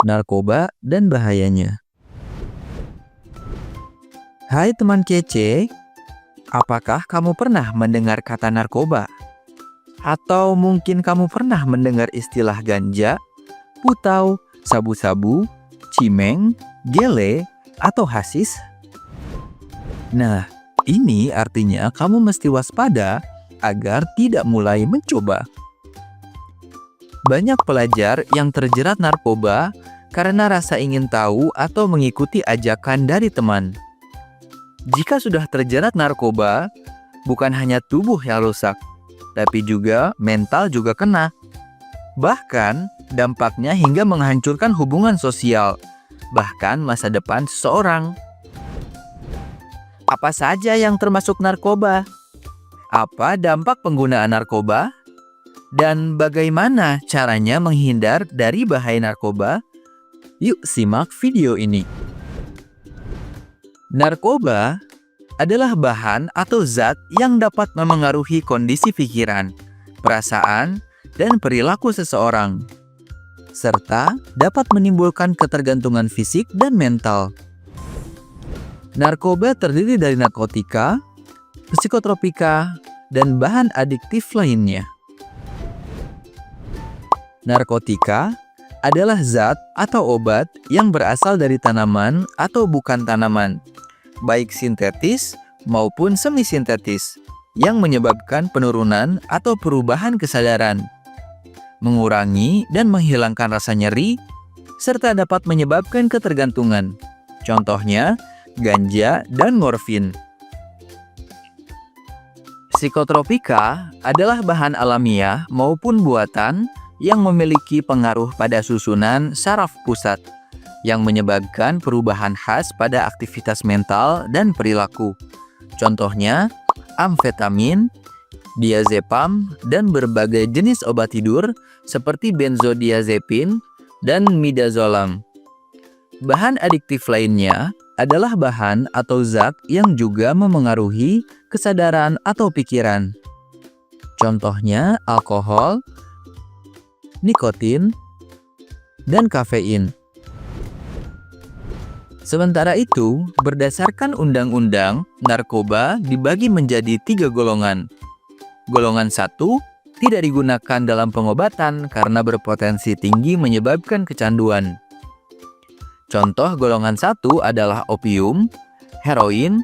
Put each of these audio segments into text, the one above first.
narkoba, dan bahayanya. Hai teman kece, apakah kamu pernah mendengar kata narkoba? Atau mungkin kamu pernah mendengar istilah ganja, putau, sabu-sabu, cimeng, gele, atau hasis? Nah, ini artinya kamu mesti waspada agar tidak mulai mencoba. Banyak pelajar yang terjerat narkoba karena rasa ingin tahu atau mengikuti ajakan dari teman. Jika sudah terjerat narkoba, bukan hanya tubuh yang rusak, tapi juga mental juga kena. Bahkan, dampaknya hingga menghancurkan hubungan sosial, bahkan masa depan seseorang. Apa saja yang termasuk narkoba? Apa dampak penggunaan narkoba? Dan bagaimana caranya menghindar dari bahaya narkoba? Yuk simak video ini. Narkoba adalah bahan atau zat yang dapat memengaruhi kondisi pikiran, perasaan, dan perilaku seseorang, serta dapat menimbulkan ketergantungan fisik dan mental. Narkoba terdiri dari narkotika, psikotropika, dan bahan adiktif lainnya. Narkotika adalah zat atau obat yang berasal dari tanaman atau bukan tanaman, baik sintetis maupun semi-sintetis, yang menyebabkan penurunan atau perubahan kesadaran, mengurangi dan menghilangkan rasa nyeri, serta dapat menyebabkan ketergantungan. Contohnya, ganja dan morfin. Psikotropika adalah bahan alamiah maupun buatan yang memiliki pengaruh pada susunan saraf pusat, yang menyebabkan perubahan khas pada aktivitas mental dan perilaku. Contohnya, amfetamin, diazepam, dan berbagai jenis obat tidur seperti benzodiazepin dan midazolam. Bahan adiktif lainnya adalah bahan atau zat yang juga memengaruhi kesadaran atau pikiran. Contohnya, alkohol, nikotin, dan kafein. Sementara itu, berdasarkan undang-undang, narkoba dibagi menjadi 3 golongan. Golongan 1 tidak digunakan dalam pengobatan karena berpotensi tinggi menyebabkan kecanduan. Contoh golongan 1 adalah opium, heroin,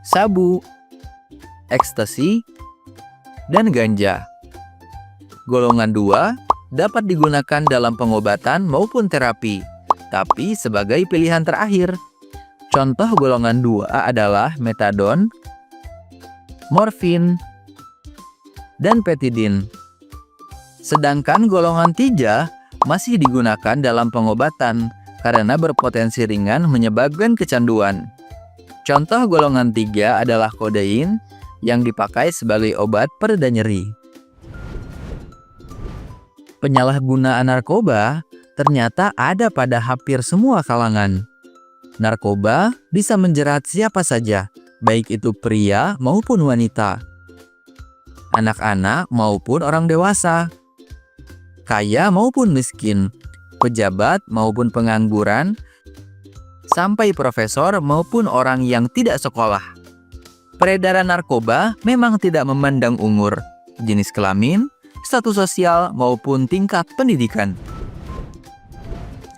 sabu, ekstasi, dan ganja. Golongan 2 dapat digunakan dalam pengobatan maupun terapi, tapi sebagai pilihan terakhir. Contoh golongan 2 adalah metadon, morfin, dan petidin. Sedangkan golongan 3 masih digunakan dalam pengobatan karena berpotensi ringan menyebabkan kecanduan. Contoh golongan 3 adalah kodein yang dipakai sebagai obat pereda nyeri. Penyalahgunaan narkoba ternyata ada pada hampir semua kalangan. Narkoba bisa menjerat siapa saja, baik itu pria maupun wanita, anak-anak maupun orang dewasa, kaya maupun miskin, pejabat maupun pengangguran, sampai profesor maupun orang yang tidak sekolah. Peredaran narkoba memang tidak memandang umur, jenis kelamin, status sosial, maupun tingkat pendidikan.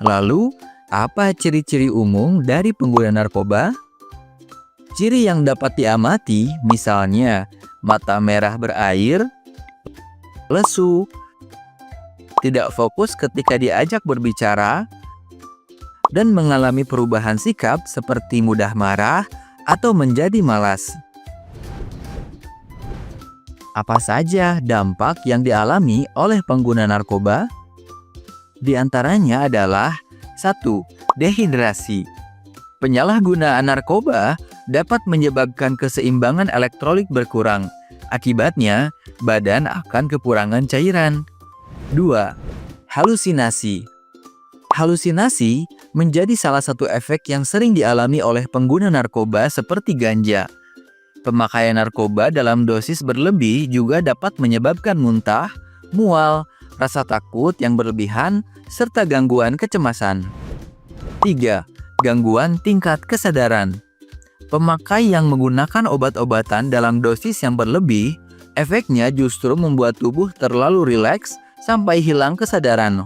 Lalu, apa ciri-ciri umum dari pengguna narkoba? Ciri yang dapat diamati misalnya mata merah berair, lesu, tidak fokus ketika diajak berbicara, dan mengalami perubahan sikap seperti mudah marah atau menjadi malas. Apa saja dampak yang dialami oleh pengguna narkoba? Di antaranya adalah 1. Dehidrasi. Penyalahgunaan narkoba dapat menyebabkan keseimbangan elektrolit berkurang. Akibatnya, badan akan kekurangan cairan. 2. Halusinasi. Halusinasi menjadi salah satu efek yang sering dialami oleh pengguna narkoba seperti ganja. Pemakaian narkoba dalam dosis berlebih juga dapat menyebabkan muntah, mual, rasa takut yang berlebihan, serta gangguan kecemasan. 3. Gangguan tingkat kesadaran. Pemakai yang menggunakan obat-obatan dalam dosis yang berlebih, efeknya justru membuat tubuh terlalu rileks sampai hilang kesadaran.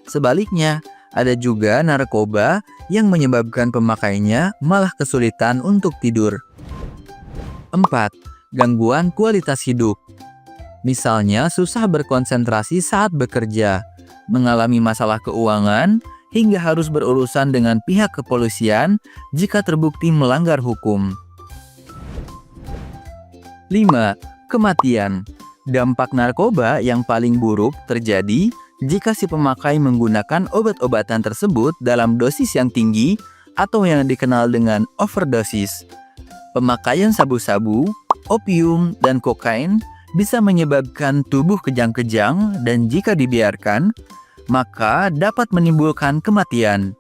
Sebaliknya, ada juga narkoba yang menyebabkan pemakainya malah kesulitan untuk tidur. 4. Gangguan kualitas hidup. Misalnya susah berkonsentrasi saat bekerja, mengalami masalah keuangan, hingga harus berurusan dengan pihak kepolisian jika terbukti melanggar hukum. 5. Kematian. Dampak narkoba yang paling buruk terjadi jika si pemakai menggunakan obat-obatan tersebut dalam dosis yang tinggi atau yang dikenal dengan overdosis. Pemakaian sabu-sabu, opium, dan kokain bisa menyebabkan tubuh kejang-kejang dan jika dibiarkan, maka dapat menimbulkan kematian.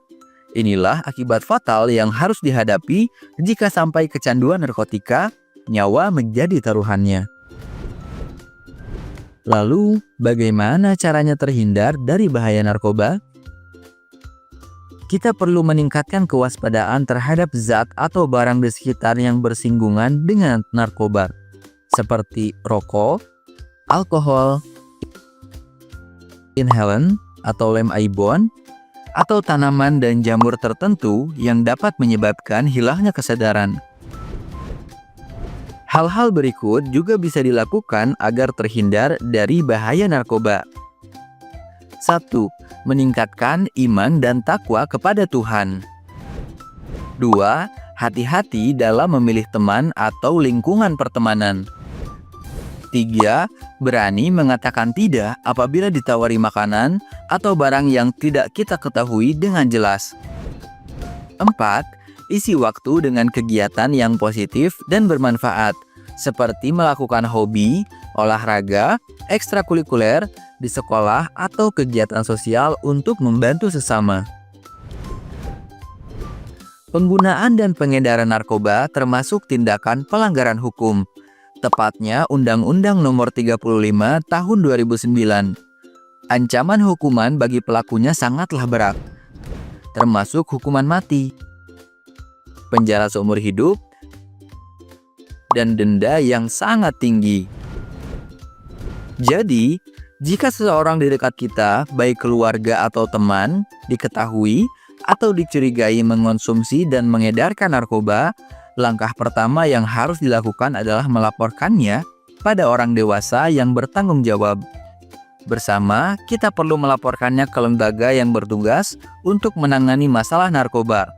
Inilah akibat fatal yang harus dihadapi jika sampai kecanduan narkotika, nyawa menjadi taruhannya. Lalu, bagaimana caranya terhindar dari bahaya narkoba? Kita perlu meningkatkan kewaspadaan terhadap zat atau barang di sekitar yang bersinggungan dengan narkoba, seperti rokok, alkohol, inhalan, atau lem ibon, atau tanaman dan jamur tertentu yang dapat menyebabkan hilangnya kesadaran. Hal-hal berikut juga bisa dilakukan agar terhindar dari bahaya narkoba. 1. Meningkatkan iman dan takwa kepada Tuhan. 2. Hati-hati dalam memilih teman atau lingkungan pertemanan. 3. Berani mengatakan tidak apabila ditawari makanan atau barang yang tidak kita ketahui dengan jelas. 4. Isi waktu dengan kegiatan yang positif dan bermanfaat, seperti melakukan hobi, olahraga, ekstrakurikuler di sekolah atau kegiatan sosial untuk membantu sesama. Penggunaan dan pengedaran narkoba termasuk tindakan pelanggaran hukum. Tepatnya Undang-Undang Nomor 35 Tahun 2009. Ancaman hukuman bagi pelakunya sangatlah berat, termasuk hukuman mati, penjara seumur hidup, dan denda yang sangat tinggi. Jadi, jika seseorang di dekat kita, baik keluarga atau teman, diketahui atau dicurigai mengonsumsi dan mengedarkan narkoba, langkah pertama yang harus dilakukan adalah melaporkannya pada orang dewasa yang bertanggung jawab. Bersama, kita perlu melaporkannya ke lembaga yang bertugas untuk menangani masalah narkoba.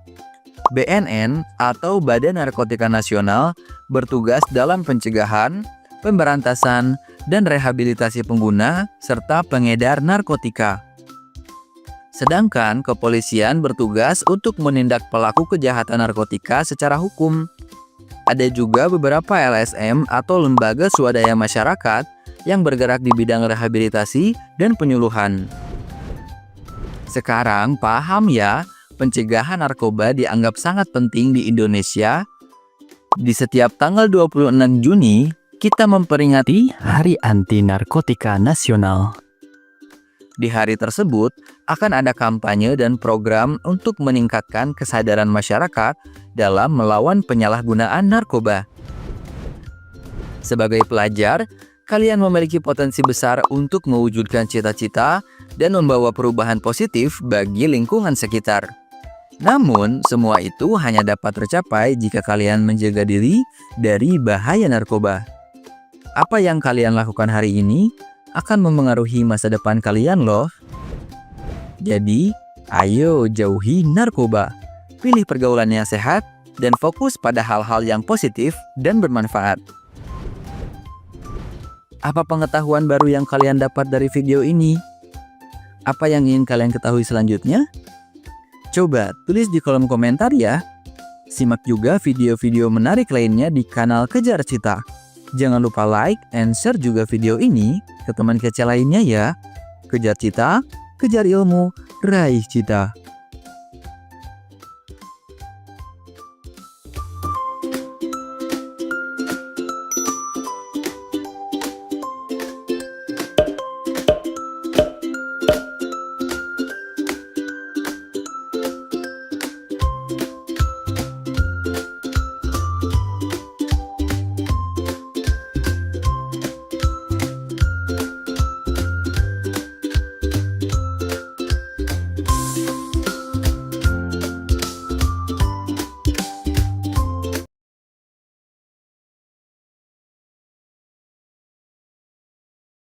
BNN atau Badan Narkotika Nasional bertugas dalam pencegahan, pemberantasan, dan rehabilitasi pengguna serta pengedar narkotika. Sedangkan kepolisian bertugas untuk menindak pelaku kejahatan narkotika secara hukum. Ada juga beberapa LSM atau lembaga swadaya masyarakat yang bergerak di bidang rehabilitasi dan penyuluhan. Sekarang paham ya, pencegahan narkoba dianggap sangat penting di Indonesia. Di setiap tanggal 26 Juni, kita memperingati Hari Anti Narkotika Nasional. Di hari tersebut, akan ada kampanye dan program untuk meningkatkan kesadaran masyarakat dalam melawan penyalahgunaan narkoba. Sebagai pelajar, kalian memiliki potensi besar untuk mewujudkan cita-cita dan membawa perubahan positif bagi lingkungan sekitar. Namun, semua itu hanya dapat tercapai jika kalian menjaga diri dari bahaya narkoba. Apa yang kalian lakukan hari ini akan memengaruhi masa depan kalian loh. Jadi, ayo jauhi narkoba. Pilih pergaulan yang sehat dan fokus pada hal-hal yang positif dan bermanfaat. Apa pengetahuan baru yang kalian dapat dari video ini? Apa yang ingin kalian ketahui selanjutnya? Coba tulis di kolom komentar ya. Simak juga video-video menarik lainnya di kanal Kejar Cita. Jangan lupa like and share juga video ini ke teman kecil lainnya ya. Kejar cita, kejar ilmu, raih cita.